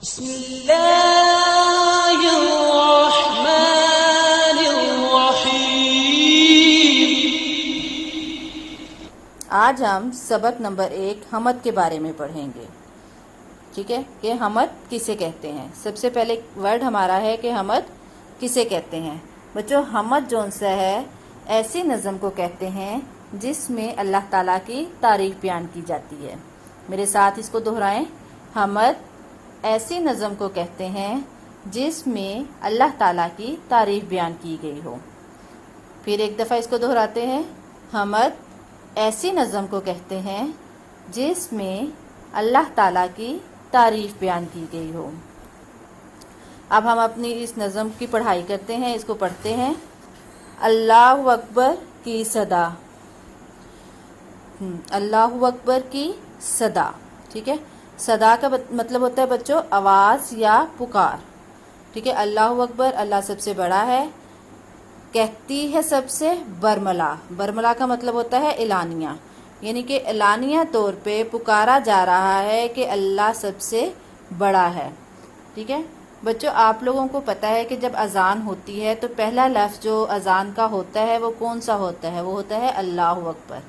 आज हम सबक नंबर 1 हमद के बारे में पढ़ेंगे। ठीक है, कि हमद किसे कहते हैं। सबसे पहले वर्ड हमारा है कि हमद किसे कहते हैं। बच्चों, हमद जोन सा है ऐसी नज़म को कहते हैं जिसमें अल्लाह ताला की तारीफ बयान की जाती है। मेरे साथ इसको दोहराएं। हमद ऐसी नज़म को कहते हैं जिसमें अल्लाह ताला की तारीफ बयान की गई हो। फिर एक दफ़ा इसको दोहराते हैं। हमद ऐसी नज़म को कहते हैं जिसमें अल्लाह ताला की तारीफ बयान की गई हो। अब हम अपनी इस नज़म की पढ़ाई करते हैं, इसको पढ़ते हैं। अल्लाहु अकबर की सदा, अल्लाहु अकबर की सदा। ठीक है, सदा का मतलब होता है बच्चों आवाज़ या पुकार। ठीक है, अल्लाहु अकबर, अल्लाह सबसे बड़ा है। कहती है सबसे बरमला, बरमला का मतलब होता है एलानिया, यानी कि एलानिया तौर पे पुकारा जा रहा है कि अल्लाह सबसे बड़ा है। ठीक है बच्चों, आप लोगों को पता है कि जब अजान होती है तो पहला लफ्ज़ जो अजान का होता है वो कौन सा होता है? वो होता है अल्लाहु अकबर।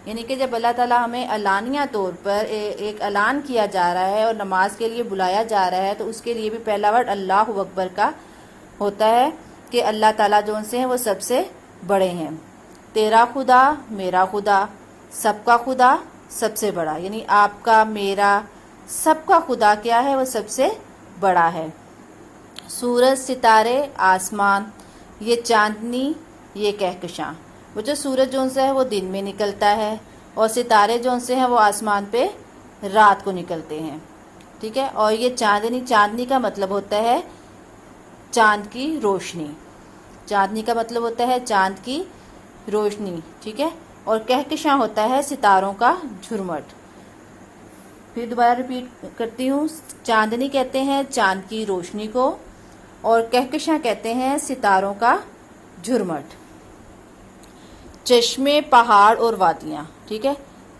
यानी कि जब अल्लाह ताला हमें अलानिया तौर पर एक ऐलान किया जा रहा है और नमाज के लिए बुलाया जा रहा है तो उसके लिए भी पहला वर्ड अल्लाहु अकबर का होता है कि अल्लाह ताला जो उनसे हैं वो सबसे बड़े हैं। तेरा खुदा, मेरा खुदा, सबका खुदा सबसे बड़ा, यानी आपका, मेरा, सबका खुदा क्या है? वो सबसे बड़ा है। सूरज, सितारे, आसमान, ये चांदनी, ये कहकशां। वो जो सूरज जोन से है वो दिन में निकलता है और सितारे जोन से हैं वो आसमान पे रात को निकलते हैं। ठीक है, और ये चांदनी, चांदनी का मतलब होता है चांद की रोशनी। चांदनी का मतलब होता है चांद की रोशनी। ठीक है, और कहकशां होता है सितारों का झुरमट। फिर दोबारा रिपीट करती हूँ। चांदनी कहते हैं चांद की रोशनी को और कहकशां कहते हैं सितारों का झुरमट। चश्मे, पहाड़ और वादियाँ। ठीक है,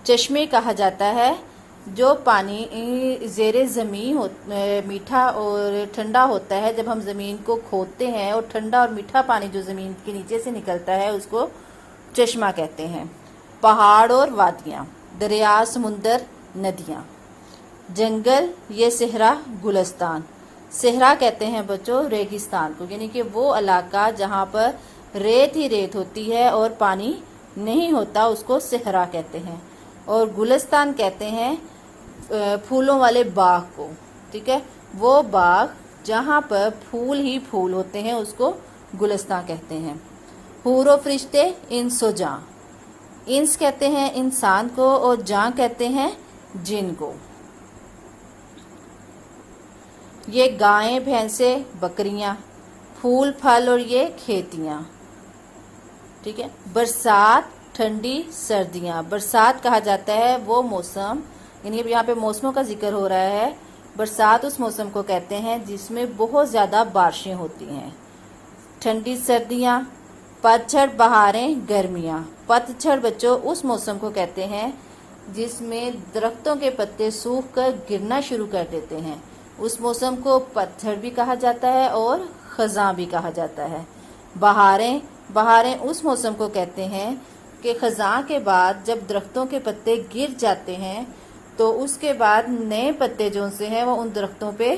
चश्मे कहा जाता है जो पानी ज़ेरे ज़मीन मीठा और ठंडा होता है। जब हम ज़मीन को खोदते हैं और ठंडा और मीठा पानी जो ज़मीन के नीचे से निकलता है उसको चश्मा कहते हैं। पहाड़ और वादियाँ, दरिया, समुंदर, नदियाँ। जंगल, ये सहरा, गुलस्तान। सहरा कहते हैं बच्चों रेगिस्तान को, यानी कि वो इलाका जहाँ पर रेत ही रेत होती है और पानी नहीं होता, उसको सहरा कहते हैं। और गुलस्तान कहते हैं फूलों वाले बाग को। ठीक है, वो बाग जहाँ पर फूल ही फूल होते हैं उसको गुलस्तान कहते हैं। हूर व फरिश्ते, इंस व जां। इंस कहते हैं इंसान को और जां कहते हैं जिन को। ये गायें, भैंसे, बकरियां, फूल, फल और ये खेतियां। ठीक है, बरसात, ठंडी, सर्दियां। बरसात कहा जाता है वो मौसम, यानी अब यहाँ पे मौसमों का जिक्र हो रहा है। बरसात उस मौसम को कहते हैं जिसमें बहुत ज़्यादा बारिशें होती हैं। ठंडी, सर्दियां। पतझड़, बहारें, गर्मियां। पतझड़ बच्चों उस मौसम को कहते हैं जिसमें दरख्तों के पत्ते सूख कर गिरना शुरू कर देते हैं। उस मौसम को पतझड़ भी कहा जाता है और खज़ां भी कहा जाता है। बहारें, बहारें उस मौसम को कहते हैं कि खज़ां के बाद जब दरख्तों के पत्ते गिर जाते हैं तो उसके बाद नए पत्ते जो से हैं वो उन दरख्तों पे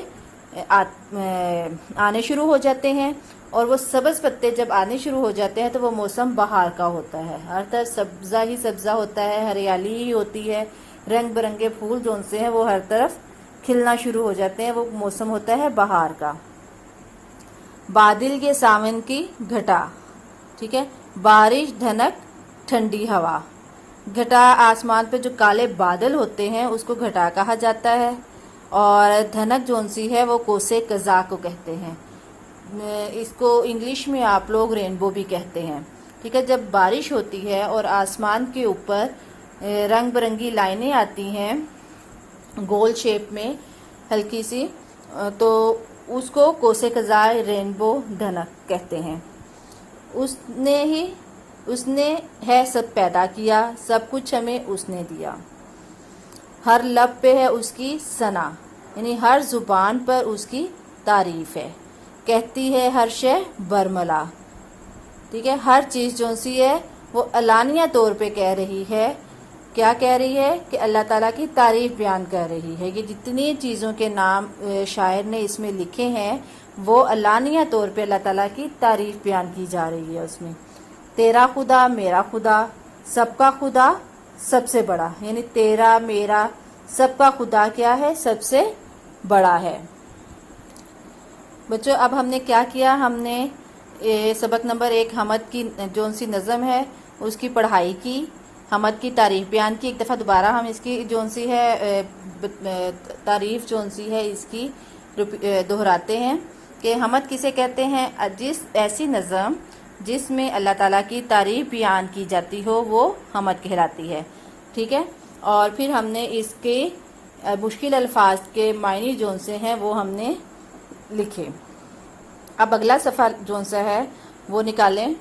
आने शुरू हो जाते हैं और वो सब्ज़ पत्ते जब आने शुरू हो जाते हैं तो वो मौसम बहार का होता है। हर तरफ सब्ज़ा ही सब्ज़ा होता है, हरियाली ही होती है, रंग बिरंगे फूल जो से हैं वो हर तरफ खिलना शुरू हो जाते हैं। वो मौसम होता है बहार का। बादल, ये सावन की घटा। ठीक है, बारिश, धनक, ठंडी हवा। घटा आसमान पे जो काले बादल होते हैं उसको घटा कहा जाता है और धनक जोन सी है वो कोसे कज़ा को कहते हैं। इसको इंग्लिश में आप लोग रेनबो भी कहते हैं। ठीक है, जब बारिश होती है और आसमान के ऊपर रंग बिरंगी लाइनें आती हैं गोल शेप में हल्की सी, तो उसको कोसे कज़ा, रेनबो, धनक कहते हैं। उसने है सब पैदा किया, सब कुछ हमें उसने दिया। हर लब पे है उसकी सना, यानी हर जुबान पर उसकी तारीफ है। कहती है हर शय बरमला, ठीक है, हर चीज़ जो सी है वो अलानिया तौर पे कह रही है। क्या कह रही है कि अल्लाह ताला की तारीफ बयान कर रही है। ये जितनी चीज़ों के नाम शायर ने इसमें लिखे हैं वो अलानिया तौर पे अल्लाह ताला की तारीफ बयान की जा रही है उसमें। तेरा खुदा, मेरा खुदा, सबका खुदा सबसे बड़ा, यानी तेरा मेरा सबका खुदा क्या है, सबसे बड़ा है। बच्चों अब हमने क्या किया, हमने सबक नंबर 1 हमद की जो सी नज़म है उसकी पढ़ाई की, हमद की तारीफ बयान की। एक दफ़ा दोबारा हम इसकी जो सी है तारीफ जो सी है इसकी दोहराते हैं कि हमद किसे कहते हैं, जिस ऐसी नज़म जिसमें अल्लाह ताला की तारीफ बयान की जाती हो वो हमद कहलाती है, ठीक है। और फिर हमने इसके मुश्किल अल्फाज के मायने जो से हैं वो हमने लिखे। अब अगला सफ़ा जो सा है वो निकालें।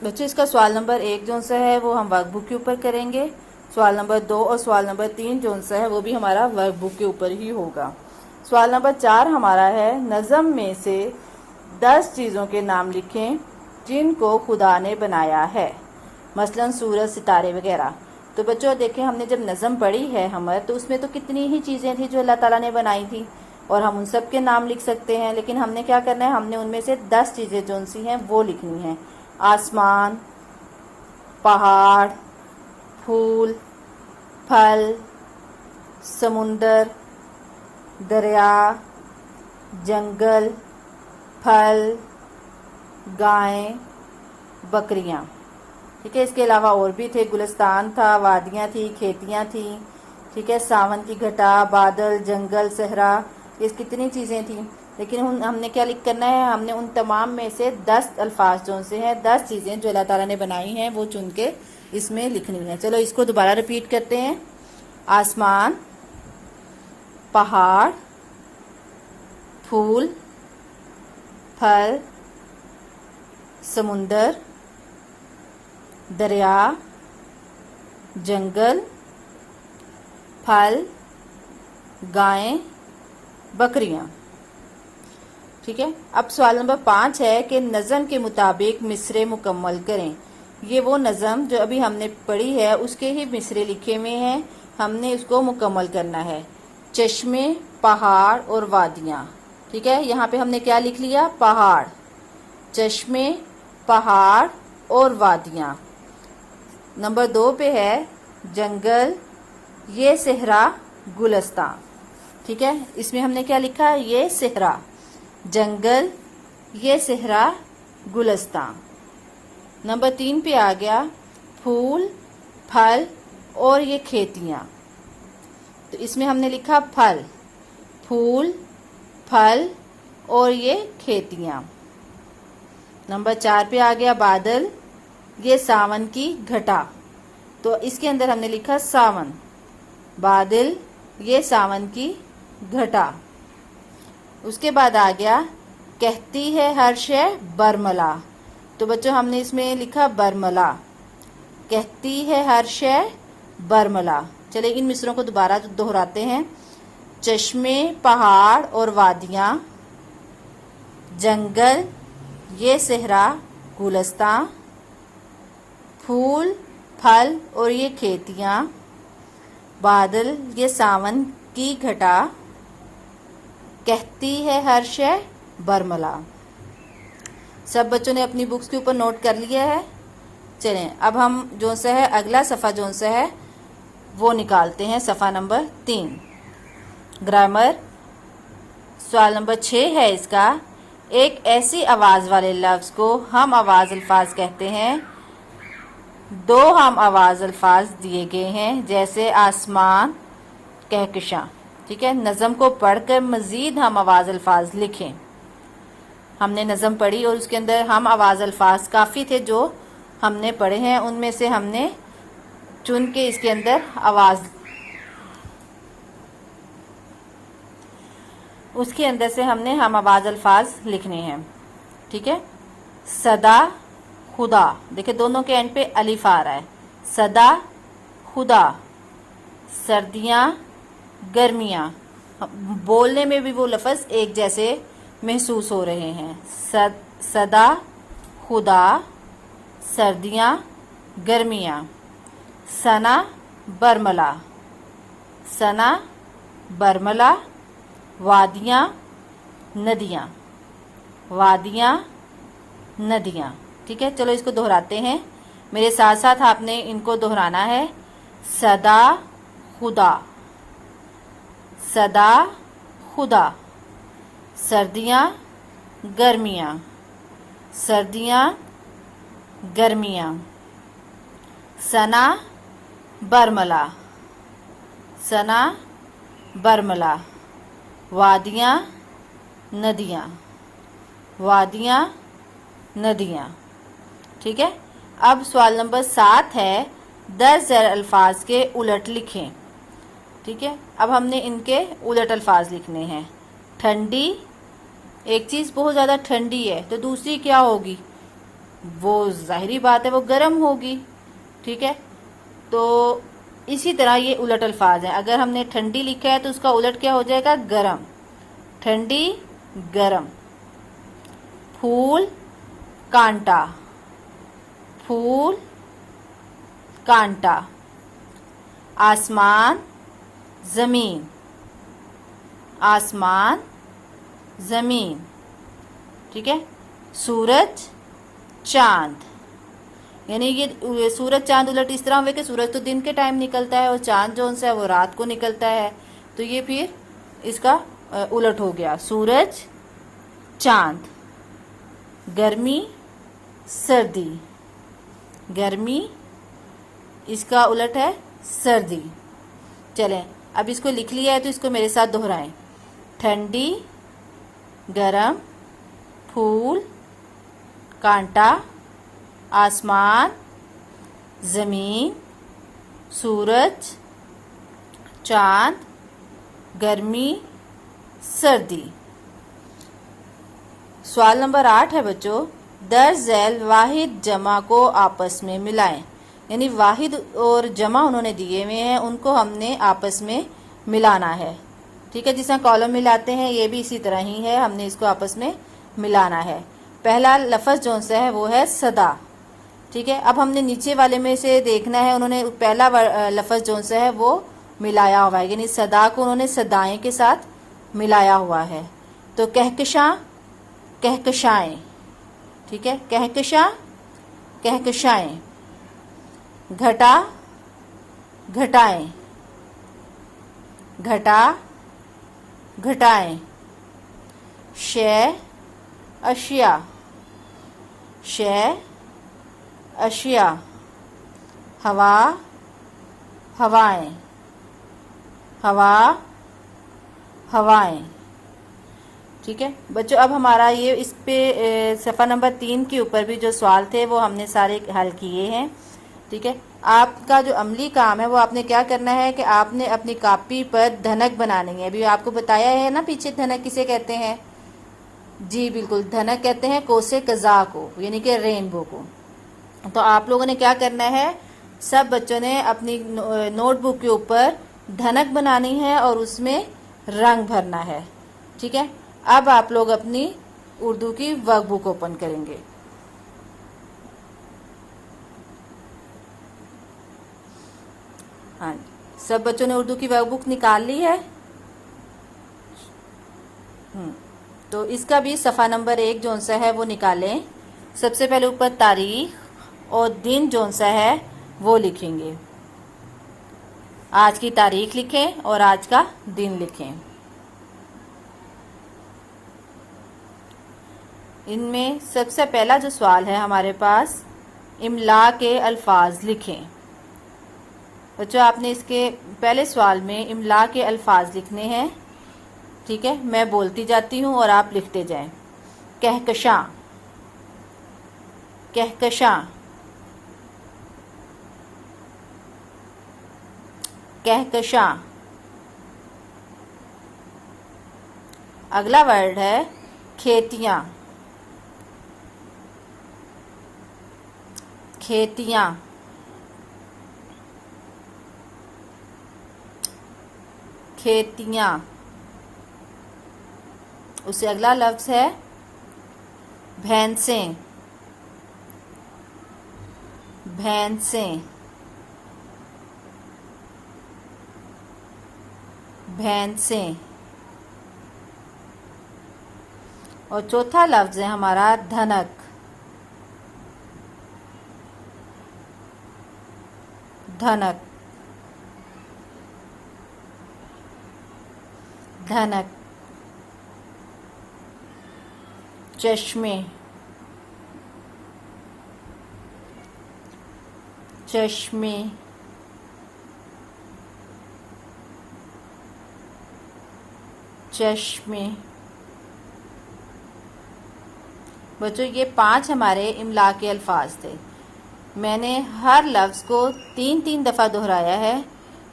बच्चों इसका सवाल नंबर 1 जो सा है वो हम वर्कबुक के ऊपर करेंगे। सवाल नंबर 2 और सवाल नंबर 3 जो सा है वो भी हमारा वर्कबुक के ऊपर ही होगा। सवाल नंबर 4 हमारा है नज़म में से 10 चीज़ों के नाम लिखें जिनको खुदा ने बनाया है, मसलन सूरज, सितारे वगैरह। तो बच्चों देखें हमने जब नज़म पढ़ी है हमर तो उसमें तो कितनी ही चीज़ें थी जो अल्लाह ताला ने बनाई थी और हम उन सब के नाम लिख सकते हैं, लेकिन हमने क्या करना है, हमने उनमें से 10 चीज़ें जो सी हैं वो लिखनी हैं। आसमान, पहाड़, फूल, फल, समुंदर, दरिया, जंगल, फल, गायें, बकरियां, ठीक है। इसके अलावा और भी थे, गुलिस्तान था, वादियां थी, खेतियां थी, ठीक है, सावन की घटा, बादल, जंगल, सहरा, ये कितनी चीज़ें थी। लेकिन हमने क्या लिख करना है, हमने उन तमाम में से 10 अल्फाज जो से हैं, 10 चीज़ें जो अल्लाह ताला ने बनाई हैं वो चुन के इसमें लिखनी है। चलो इसको दोबारा रिपीट करते हैं। आसमान, पहाड़, फूल, फल, समुंदर, दरिया, जंगल, फल, गायें, बकरियां, ठीक है। अब सवाल नंबर 5 है कि नज़म के मुताबिक मिसरे मुकम्मल करें। ये वो नज़म जो अभी हमने पढ़ी है उसके ही मिसरे लिखे हुए हैं, हमने उसको मुकम्मल करना है। चश्मे, पहाड़ और वादियाँ, ठीक है। यहाँ पे हमने क्या लिख लिया, पहाड़, चश्मे, पहाड़ और वादियाँ। नंबर 2 पे है जंगल, ये सहरा, गुलिस्तान, ठीक है। इसमें हमने क्या लिखा है, ये सहरा, जंगल, ये सहरा, गुलिस्तान। नंबर 3 पे आ गया फूल, फल और ये खेतियाँ, तो इसमें हमने लिखा फल, फूल, फल और ये खेतियाँ। नंबर 4 पे आ गया बादल, ये सावन की घटा, तो इसके अंदर हमने लिखा सावन, बादल, ये सावन की घटा। उसके बाद आ गया कहती है हर शय बरमला, तो बच्चों हमने इसमें लिखा बरमला, कहती है हर शय बरमला। चलिए इन मिसरों को दोबारा दोहराते हैं। चश्मे, पहाड़ और वादियाँ, जंगल, ये सहरा, गुलिस्तान, फूल, फल और ये खेतियाँ, बादल, ये सावन की घटा, कहती है हर शय बरमला। सब बच्चों ने अपनी बुक्स के ऊपर नोट कर लिया है। चलें अब हम जो सा है अगला सफ़ा जो सा है वो निकालते हैं, सफ़ा नंबर 3 ग्रामर। सवाल नंबर 6 है इसका, एक ऐसी आवाज़ वाले लफ्ज़ को हम आवाज़ अल्फाज कहते हैं। 2 हम आवाज़ अल्फाज दिए गए हैं जैसे आसमान, कहकशां, ठीक है। नज़म को पढ़कर मज़ीद हम आवाज़ अल्फाज लिखें। हमने नज़म पढ़ी और उसके अंदर हम आवाज़ अल्फाज काफ़ी थे जो हमने पढ़े हैं, उनमें से हमने चुन के इसके अंदर उसके अंदर से हमने हम आवाज़ अल्फाज लिखने हैं, ठीक है। सदा, खुदा, देखिए दोनों के एंड पे अलिफ आ रहा है, सदा खुदा, सर्दियाँ गर्मियाँ। बोलने में भी वो लफ्ज़ एक जैसे महसूस हो रहे हैं। सदा खुदा, सर्दियाँ गर्मियाँ। सना बरमला, सना बरमला। वादियाँ नदियाँ, वादियाँ नदियाँ। ठीक है, चलो इसको दोहराते हैं। मेरे साथ साथ आपने इनको दोहराना है। सदा खुदा, सदा खुदा, सर्दियाँ गर्मियाँ, सर्दियाँ गर्मियाँ। सना बरमला, सना बरमला। वादियाँ नदियाँ, वादियाँ नदियाँ। ठीक है, अब सवाल नंबर 7 है, दर्ज झैल अल्फाज के उलट लिखें। ठीक है, अब हमने इनके उलट अल्फाज लिखने हैं। ठंडी, एक चीज़ बहुत ज़्यादा ठंडी है तो दूसरी क्या होगी? वो जाहिरी बात है वो गर्म होगी। ठीक है, तो इसी तरह ये उलट अल्फाज हैं। अगर हमने ठंडी लिखा है तो उसका उलट क्या हो जाएगा? गरम। ठंडी गरम। फूल कांटा, फूल कांटा। आसमान ज़मीन, आसमान ज़मीन। ठीक है, सूरज चांद, यानी ये सूरज चांद उलट इस तरह हुए कि सूरज तो दिन के टाइम निकलता है और चांद जो है वो रात को निकलता है, तो ये फिर इसका उलट हो गया। सूरज चांद। गर्मी सर्दी, गर्मी इसका उलट है सर्दी। चलें, अब इसको लिख लिया है तो इसको मेरे साथ दोहराएं। ठंडी गरम, फूल कांटा, आसमान ज़मीन, सूरज चांद, गर्मी सर्दी। सवाल नंबर 8 है बच्चों, दर्ज झैल वाहिद जमा को आपस में मिलाएं। यानी वाहिद और जमा उन्होंने दिए हुए हैं, उनको हमने आपस में मिलाना है। ठीक है, जिस तरह कॉलम मिलाते हैं ये भी इसी तरह ही है, हमने इसको आपस में मिलाना है। पहला लफ्ज़ जो सा है वो है सदा। ठीक है, अब हमने नीचे वाले में से देखना है, उन्होंने पहला लफ्ज़ जो सा है वो मिलाया हुआ है, यानी सदा को उन्होंने सदाएं के साथ मिलाया हुआ है। तो कहकशां कहकशाएं। ठीक है, कहकशां कहकशाएं। घटा घटाएं, घटा घटाएं। शय अशिया, शय अशिया। हवा हवाएं, हवा हवाएं। ठीक है बच्चों, अब हमारा ये इस पे सफ़ा नंबर 3 के ऊपर भी जो सवाल थे वो हमने सारे हल किए हैं। ठीक है, आपका जो अमली काम है वो आपने क्या करना है कि आपने अपनी कॉपी पर धनक बनानी है। अभी आपको बताया है ना पीछे धनक किसे कहते हैं? जी बिल्कुल, धनक कहते हैं कोसे कज़ा को, यानी कि रेनबो को। तो आप लोगों ने क्या करना है, सब बच्चों ने अपनी नोटबुक के ऊपर धनक बनानी है और उसमें रंग भरना है। ठीक है, अब आप लोग अपनी उर्दू की वर्कबुक ओपन करेंगे। हाँ, सब बच्चों ने उर्दू की वर्कबुक निकाल ली है। तो इसका भी सफ़ा नंबर 1 जोन सा है वो निकालें। सबसे पहले ऊपर तारीख और दिन जोन सा है वो लिखेंगे। आज की तारीख लिखें और आज का दिन लिखें। इनमें सबसे पहला जो सवाल है हमारे पास, इमला के अल्फाज लिखें। बच्चों आपने इसके पहले सवाल में इमला के अल्फाज लिखने हैं। ठीक है, मैं बोलती जाती हूँ और आप लिखते जाएं। कहकशां कहकशां, कहकशां। अगला वर्ड है खेतियाँ, खेतियाँ। खेतियाँ। उससे अगला लफ्ज़ है भैंसें, भैंसें, भैंसें। और चौथा लफ्ज़ है हमारा धनक, धनक, धनक। चश्मे, चश्मे, चश्मे। बच्चों ये 5 हमारे इमला के अल्फाज थे। मैंने हर लफ्ज़ को 3-3 दफ़ा दोहराया है।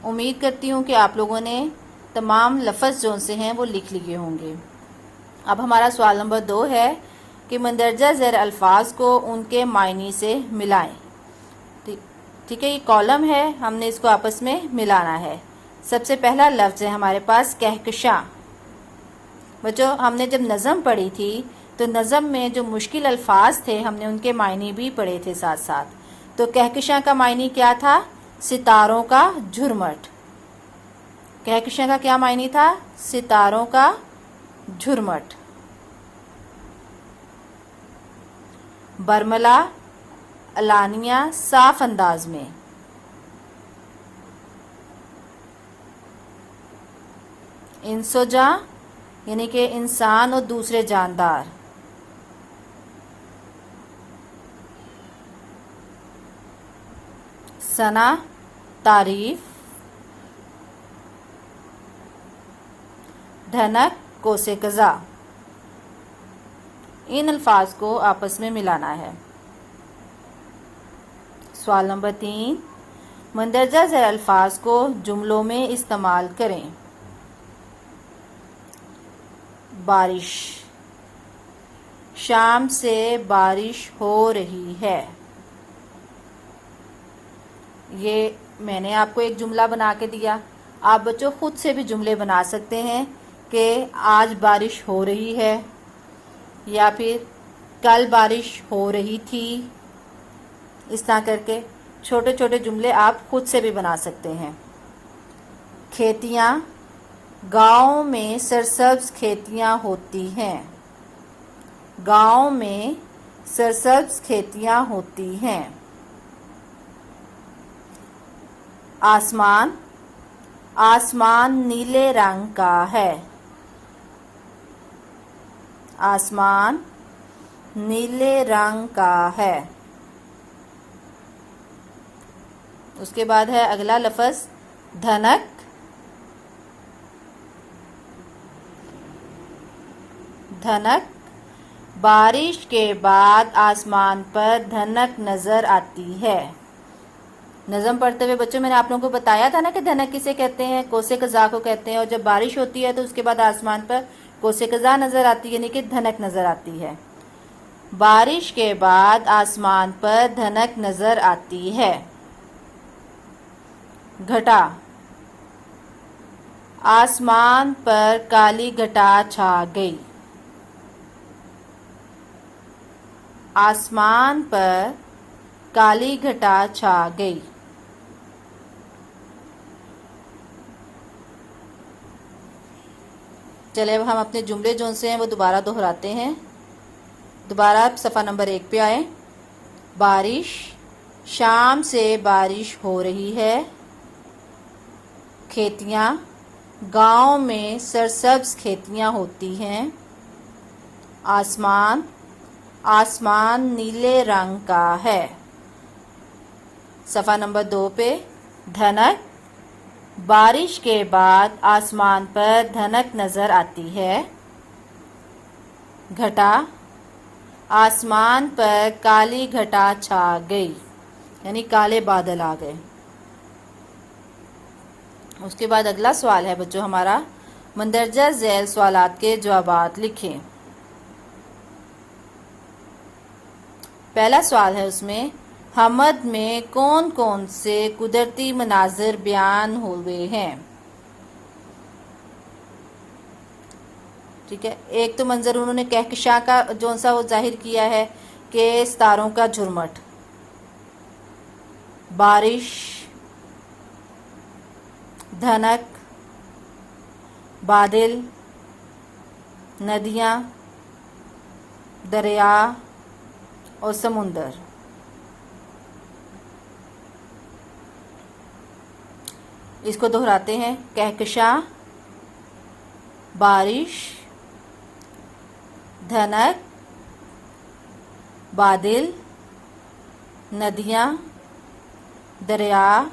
उम्मीद करती हूँ कि आप लोगों ने तमाम लफ्ज़ जो से हैं वो लिख लिए होंगे। अब हमारा सवाल नंबर 2 है कि मंदरजा ज़ैर अल्फाज को उनके मायने से मिलाएं। ठीक है, ये कॉलम है, हमने इसको आपस में मिलाना है। सबसे पहला लफ्ज़ है हमारे पास कहकशां। बच्चों हमने जब नज़म पढ़ी थी तो नज़म में जो मुश्किल अल्फाज थे हमने उनके मायने भी पढ़े थे साथ साथ। तो कहकशां का मायने क्या था? सितारों का झुरमट। कहकशां का क्या मायने था? सितारों का झुरमट। बरमला, अलानिया, साफ अंदाज में। इंसोजा यानी कि इंसान और दूसरे जानदार। सना, तारीफ। धनक, कोसे कज़ा। इन अल्फाज को आपस में मिलाना है। सवाल नंबर 3, मंदरजा ज़ैर अल्फाज को जुमलों में इस्तेमाल करें। बारिश, शाम से बारिश हो रही है। ये मैंने आपको एक जुमला बना के दिया। आप बच्चों खुद से भी जुमले बना सकते हैं कि आज बारिश हो रही है या फिर कल बारिश हो रही थी। इस तरह करके छोटे छोटे जुमले आप खुद से भी बना सकते हैं। खेतियाँ, गाँव में सरसब्ज खेतियाँ होती हैं। गाँव में सरसब्ज खेतियाँ होती हैं। आसमान, आसमान नीले रंग का है। आसमान नीले रंग का है। उसके बाद है अगला लफ्ज़ धनक। धनक, बारिश के बाद आसमान पर धनक नज़र आती है। नज़म पढ़ते हुए बच्चों मैंने आप लोगों को बताया था ना कि धनक किसे कहते हैं? कोसे कज़ा को कहते हैं। और जब बारिश होती है तो उसके बाद आसमान पर कोसे कज़ा नज़र आती है यानी कि धनक नज़र आती है। बारिश के बाद आसमान पर धनक नज़र आती है। घटा, आसमान पर काली घटा छा गई। आसमान पर काली घटा छा गई। चले अब हम अपने जुमले जो से हैं वो दोबारा दोहराते हैं। दोबारा सफ़ा नंबर 1 पे आए। बारिश, शाम से बारिश हो रही है। खेतियाँ, गाँव में सरसब्ज खेतियाँ होती हैं। आसमान, आसमान नीले रंग का है। सफ़ा नंबर 2 पे धनक, बारिश के बाद आसमान पर धनक नज़र आती है। घटा, आसमान पर काली घटा छा गई यानी काले बादल आ गए। उसके बाद अगला सवाल है बच्चों हमारा, मंदरजा झैल सवालात के जवाबात लिखें। पहला सवाल है उसमें, हमद में कौन कौन से कुदरती मनाजिर बयान हुए हैं? ठीक है। एक तो मंजर उन्होंने कहकशां का जो सा वो जाहिर किया है कि सितारों का झुरमट, बारिश, धनक, बादल, नदियाँ, दरिया और समुंदर। इसको दोहराते हैं, कहकशां, बारिश, धनक, बादल, नदियाँ, दरिया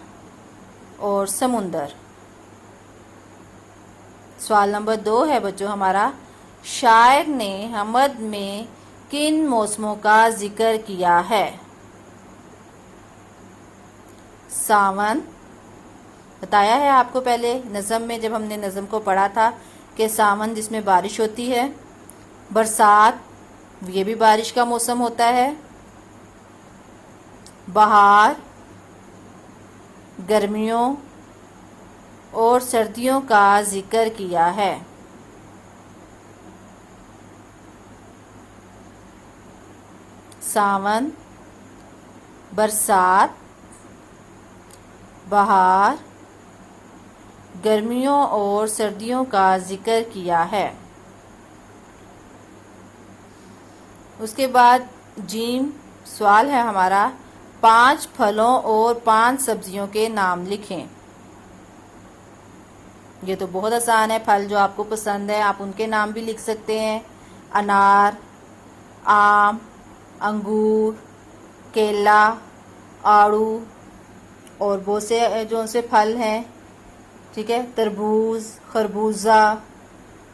और समुंदर। सवाल नंबर 2 है बच्चों हमारा, शायर ने हमद में किन मौसमों का जिक्र किया है? सावन, बताया है आपको पहले नज़म में जब हमने नज़म को पढ़ा था कि सावन जिसमें बारिश होती है, बरसात ये भी बारिश का मौसम होता है, बहार गर्मियों और सर्दियों का जिक्र किया है। सावन, बरसात, बहार, गर्मियों और सर्दियों का जिक्र किया है। उसके बाद जीम सवाल है हमारा, 5 फलों और 5 सब्जियों के नाम लिखें। ये तो बहुत आसान है, फल जो आपको पसंद है आप उनके नाम भी लिख सकते हैं। अनार, आम, अंगूर, केला, आड़ू और बहुत से जो से फल हैं, ठीक है, तरबूज, खरबूजा।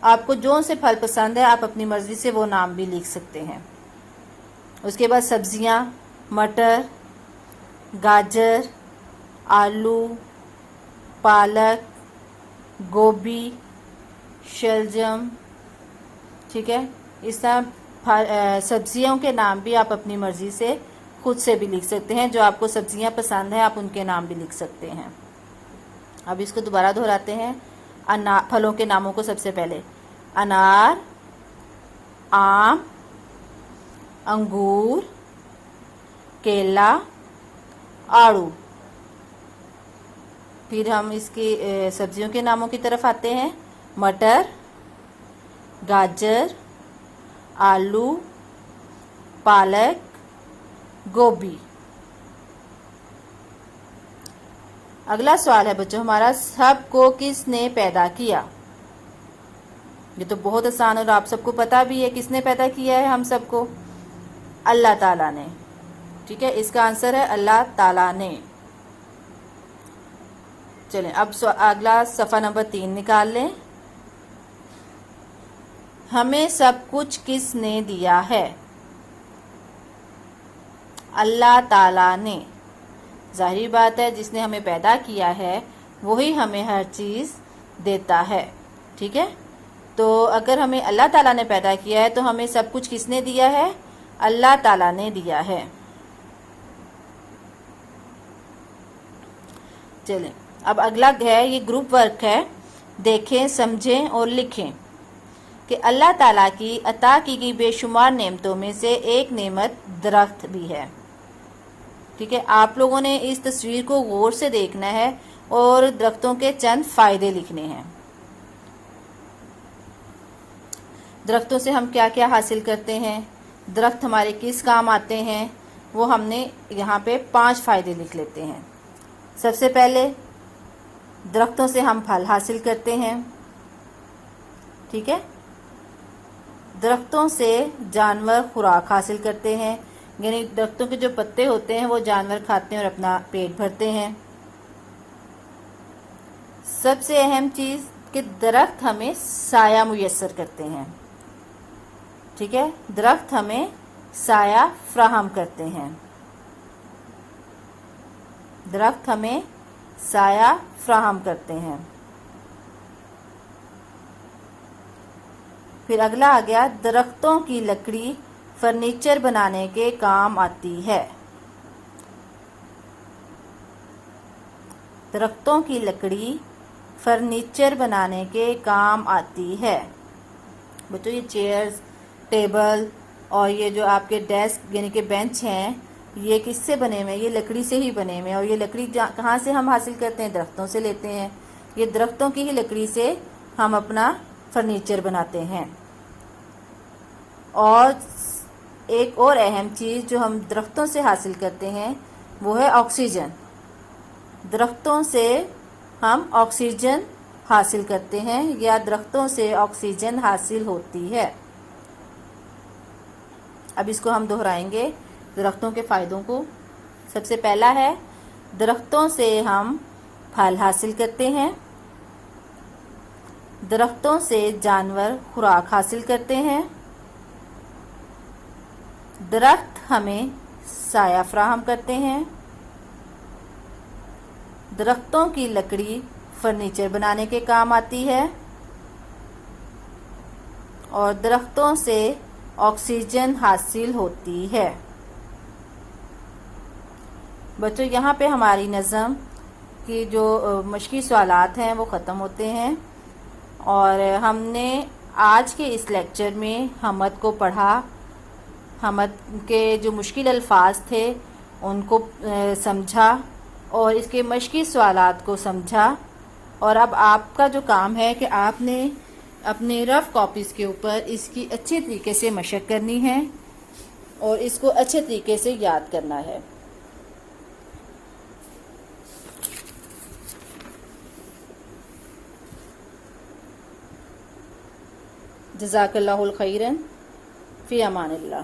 आपको जो से फल पसंद है आप अपनी मर्ज़ी से वो नाम भी लिख सकते हैं। उसके बाद सब्जियां, मटर, गाजर, आलू, पालक, गोभी, शलजम, ठीक है। इस तरह सब्जियों के नाम भी आप अपनी मर्ज़ी से खुद से भी लिख सकते हैं। जो आपको सब्जियां पसंद है आप उनके नाम भी लिख सकते हैं। अब इसको दोबारा दोहराते हैं। फलों के नामों को सबसे पहले, अनार, आम, अंगूर, केला, आड़ू। फिर हम इसकी सब्जियों के नामों की तरफ आते हैं। मटर, गाजर, आलू, पालक, गोभी। अगला सवाल है बच्चों हमारा, सबको किसने पैदा किया? ये तो बहुत आसान और आप सबको पता भी है किसने पैदा किया है हम सबको, अल्लाह ताला ने, ठीक है। इसका आंसर है अल्लाह ताला ने। चलें अब अगला सफ़ा नंबर 3 निकाल लें। हमें सब कुछ किसने दिया है? अल्लाह ताला ने। जाहिर बात है जिसने हमें पैदा किया है वही हमें हर चीज़ देता है, ठीक है। तो अगर हमें अल्लाह ताला ने पैदा किया है तो हमें सब कुछ किसने दिया है? अल्लाह ताला ने दिया है। चलें अब अगला है, ये ग्रुप वर्क है, देखें, समझें और लिखें कि अल्लाह ताला की अता की गई बेशुमार नेमतों में से एक नेमत दरख्त भी है, ठीक है। आप लोगों ने इस तस्वीर को गौर से देखना है और दरख्तों के चंद फ़ायदे लिखने हैं। दरख्तों से हम क्या क्या हासिल करते हैं, दरख्त हमारे किस काम आते हैं, वो हमने यहाँ पे 5 फ़ायदे लिख लेते हैं। सबसे पहले दरख्तों से हम फल हासिल करते हैं, ठीक है। दरख्तों से जानवर खुराक हासिल करते हैं, यानी दरख्तों के जो पत्ते होते हैं वो जानवर खाते हैं और अपना पेट भरते हैं। सबसे अहम चीज़ कि दरख्त हमें साया मुयस्सर करते हैं, ठीक है। दरख्त हमें साया फ्राहम करते हैं, दरख्त हमें साया फ्राहम करते हैं। फिर अगला आ गया, दरख्तों की लकड़ी फर्नीचर बनाने के काम आती है। दरख्तों की लकड़ी फर्नीचर बनाने के काम आती है। बच्चों ये चेयर्स, टेबल और ये जो आपके डेस्क यानी कि बेंच हैं, ये किससे बने हुए हैं? ये लकड़ी से ही बने हुए हैं। और ये लकड़ी कहाँ से हम हासिल करते हैं? दरख्तों से लेते हैं। ये दरख्तों की ही लकड़ी से हम अपना फर्नीचर बनाते हैं। और एक और अहम चीज़ जो हम दरख्तों से हासिल करते हैं वो है ऑक्सीजन। दरख्तों से हम ऑक्सीजन हासिल करते हैं या दरख्तों से ऑक्सीजन हासिल होती है। अब इसको हम दोहराएंगे दरख्तों के फ़ायदों को। सबसे पहला है, दरख्तों से हम फल हासिल करते हैं। दरख्तों से जानवर खुराक हासिल करते हैं। दरख्त हमें साया फराहम करते हैं। दरख्तों की लकड़ी फर्नीचर बनाने के काम आती है। और दरख्तों से ऑक्सीजन हासिल होती है। बच्चों यहाँ पे हमारी नज़म की जो मशक़ी सवालात हैं वो ख़त्म होते हैं। और हमने आज के इस लेक्चर में हमद को पढ़ा, हमद के जो मुश्किल अल्फाज थे उनको समझा और इसके मशक़ी सवालात को समझा। और अब आपका जो काम है कि आपने अपने रफ़ कॉपीज़ के ऊपर इसकी अच्छे तरीके से मशक़ करनी है और इसको अच्छे तरीके से याद करना है। जज़ाकल्लाहुल खैरन, फ़ी अमानिल्लाह।